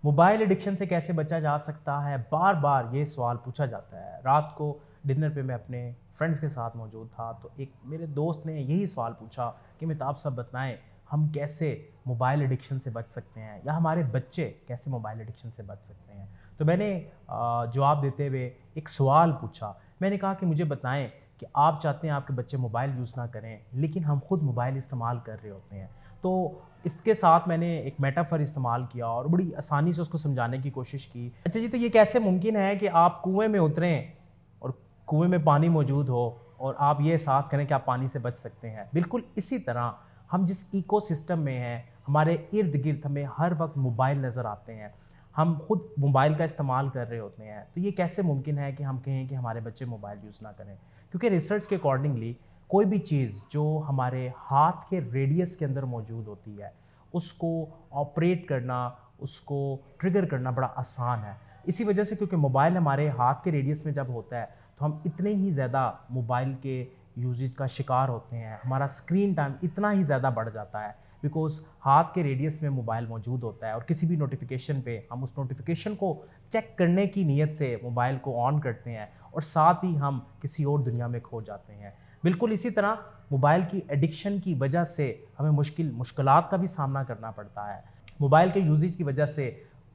Mobile addiction से कैसे बचा जा सकता है? बार बार ये सवाल पूछा जाता है। रात को डिनर पे मैं अपने फ्रेंड्स के साथ मौजूद था, तो एक मेरे दोस्त ने यही सवाल पूछा कि मिताब साहब बताएं, हम कैसे मोबाइल एडिक्शन से बच सकते हैं, या हमारे बच्चे कैसे मोबाइल एडिक्शन से बच सकते हैं। तो मैंने जवाब देते हुए एक सवाल पूछा। मैंने कहा कि मुझे बताएं कि आप चाहते हैं आपके बच्चे मोबाइल यूज़ ना करें, लेकिन हम खुद मोबाइल इस्तेमाल कर रहे होते हैं। तो इसके साथ मैंने एक मेटाफर इस्तेमाल किया और बड़ी आसानी से उसको समझाने की कोशिश की। अच्छा जी, तो ये कैसे मुमकिन है कि आप कुएँ में उतरें और कुएँ में पानी मौजूद हो और आप ये एहसास करें कि आप पानी से बच सकते हैं? बिल्कुल इसी तरह हम जिस इकोसिस्टम में हैं, हमारे इर्द-गिर्द हमें हर वक़्त मोबाइल नज़र आते हैं। हम खुद मोबाइल का इस्तेमाल कर रहे होते हैं। तो ये कैसे मुमकिन है कि हम कहें कि हमारे बच्चे मोबाइल यूज़ ना करें? क्योंकि रिसर्च के अकॉर्डिंगली कोई भी चीज़ जो हमारे हाथ के रेडियस के अंदर मौजूद होती है, उसको ऑपरेट करना, उसको ट्रिगर करना बड़ा आसान है। इसी वजह से क्योंकि मोबाइल हमारे हाथ के रेडियस में जब होता है, तो हम इतने ही ज़्यादा मोबाइल के यूसेज का शिकार होते हैं। हमारा स्क्रीन टाइम इतना ही ज़्यादा बढ़ जाता है, बिकॉज़ हाथ के रेडियस में मोबाइल मौजूद होता है और किसी भी नोटिफ़िकेशन पे हम उस नोटिफ़िकेशन को चेक करने की नीयत से मोबाइल को ऑन करते हैं और साथ ही हम किसी और दुनिया में खो जाते हैं। बिल्कुल इसी तरह मोबाइल की एडिक्शन की वजह से हमें मुश्किलात का भी सामना करना पड़ता है। मोबाइल के यूसेज की वजह से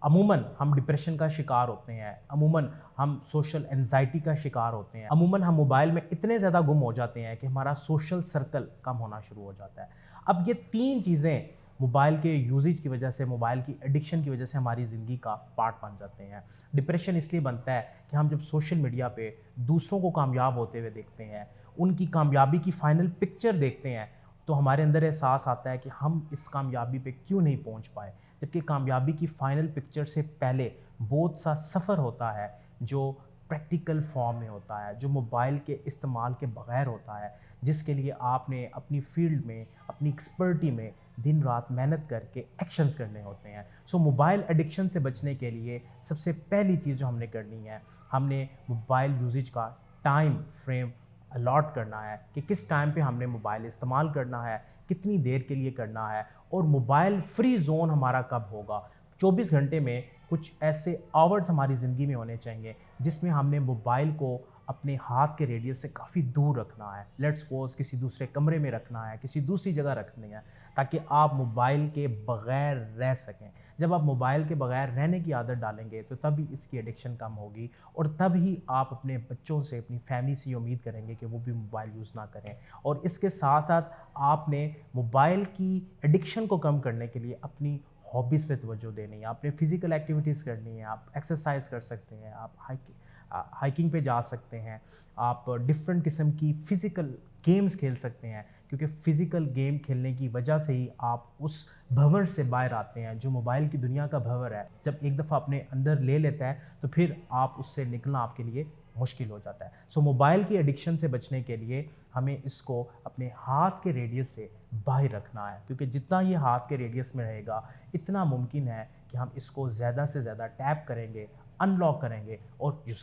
अमूमन हम डिप्रेशन का शिकार होते हैं, अमूमन हम सोशल एंग्जायटी का शिकार होते हैं, अमूमन हम मोबाइल में इतने ज़्यादा गुम हो जाते हैं कि हमारा सोशल सर्कल कम होना शुरू हो जाता है। अब ये 3 चीज़ें मोबाइल के यूसेज की वजह से, मोबाइल की एडिक्शन की वजह से हमारी ज़िंदगी का पार्ट बन जाते हैं। डिप्रेशन इसलिए बनता है कि हम जब सोशल मीडिया पे दूसरों को कामयाब होते हुए देखते हैं, उनकी कामयाबी की फाइनल पिक्चर देखते हैं, तो हमारे अंदर एहसास आता है कि हम इस कामयाबी पे क्यों नहीं पहुंच पाए। जबकि कामयाबी की फाइनल पिक्चर से पहले बहुत सा सफ़र होता है जो प्रैक्टिकल फॉर्म में होता है, जो मोबाइल के इस्तेमाल के बगैर होता है, जिसके लिए आपने अपनी फील्ड में, अपनी एक्सपर्टी में दिन रात मेहनत करके एक्शंस करने होते हैं। सो मोबाइल एडिक्शन से बचने के लिए सबसे पहली चीज़ जो हमने करनी है, हमने मोबाइल यूजेज का टाइम फ्रेम अलॉट करना है कि किस टाइम पे हमने मोबाइल इस्तेमाल करना है, कितनी देर के लिए करना है, और मोबाइल फ्री जोन हमारा कब होगा। 24 घंटे में कुछ ऐसे आवर्स हमारी ज़िंदगी में होने चाहिए जिसमें हमने मोबाइल को अपने हाथ के रेडियस से काफ़ी दूर रखना है। लेट्स सपोज किसी दूसरे कमरे में रखना है, किसी दूसरी जगह रखनी है, ताकि आप मोबाइल के बगैर रह सकें। जब आप मोबाइल के बगैर रहने की आदत डालेंगे तो तभी इसकी एडिक्शन कम होगी, और तब ही आप अपने बच्चों से, अपनी फैमिली से ये उम्मीद करेंगे कि वो भी मोबाइल यूज़ ना करें। और इसके साथ साथ आपने मोबाइल की एडिक्शन को कम करने के लिए अपनी हॉबीज़ पे तवज्जो देनी है, आपने फ़िज़िकल एक्टिविटीज़ करनी है। आप एक्सरसाइज कर सकते हैं, आप हाइकिंग पे जा सकते हैं, आप डिफरेंट किस्म की फ़िज़िकल गेम्स खेल सकते हैं, क्योंकि फ़िज़िकल गेम खेलने की वजह से ही आप उस भंवर से बाहर आते हैं जो मोबाइल की दुनिया का भंवर है। जब एक दफ़ा अपने अंदर ले लेता है तो फिर आप उससे निकलना आपके लिए मुश्किल हो जाता है। सो मोबाइल की एडिक्शन से बचने के लिए हमें इसको अपने हाथ के रेडियस से बाहर रखना है, क्योंकि जितना ये हाथ के रेडियस में रहेगा, इतना मुमकिन है कि हम इसको ज़्यादा से ज़्यादा टैप करेंगे, अनलॉक करेंगे और यूज़